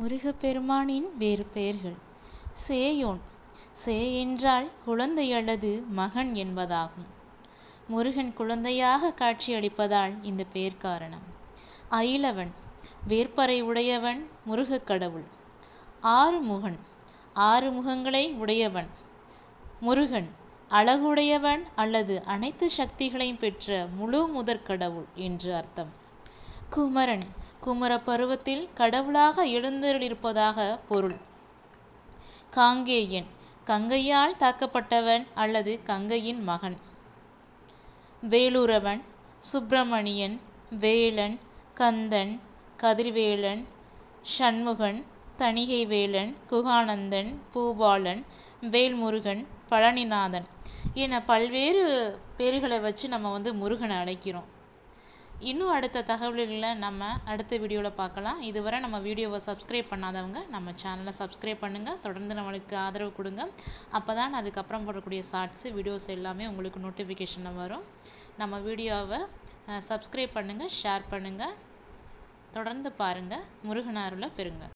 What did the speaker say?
முருகப்பெருமானின் வேறு பெயர்கள். சேயோன். சே என்றால் குழந்தை அல்லது மகன் என்பதாகும். முருகன் குழந்தையாக காட்சியளிப்பதால் இந்த பெயர் காரணம். அயிலவன். வேற்பறை உடையவன் முருகக் கடவுள். ஆறுமுகன். ஆறு முகங்களை உடையவன் முருகன். அழகுடையவன் அல்லது அனைத்து சக்திகளையும் பெற்ற முழு முதற் கடவுள் என்று அர்த்தம். குமரன். குமர பருவத்தில் கடவுளாக எழுந்தருளிருப்பதாக பொருள். காங்கேயன். கங்கையால் தாக்கப்பட்டவன் அல்லது கங்கையின் மகன். வேலுரவன். சுப்பிரமணியன், வேலன், கந்தன், கதிர்வேலன், சண்முகன், தணிகை வேலன், குகானந்தன், பூபாலன், வேல்முருகன், பழனிநாதன் என பல்வேறு பேர்களை வச்சு நம்ம முருகனை அழைக்கிறோம். இன்னும் அடுத்த தகவல்களை நம்ம அடுத்த வீடியோவில் பார்க்கலாம். இதுவரை நம்ம வீடியோவை சப்ஸ்கிரைப் பண்ணாதவங்க நம்ம சேனலை சப்ஸ்கிரைப் பண்ணுங்கள். தொடர்ந்து நம்மளுக்கு ஆதரவு கொடுங்க. அப்போ தான் அதுக்கப்புறம் போடக்கூடிய ஷார்ட்ஸு வீடியோஸ் எல்லாமே உங்களுக்கு நோட்டிஃபிகேஷனில் வரும். நம்ம வீடியோவை சப்ஸ்கிரைப் பண்ணுங்கள், ஷேர் பண்ணுங்கள். தொடர்ந்து பாருங்கள். முருகன் அருளை பெறுங்க.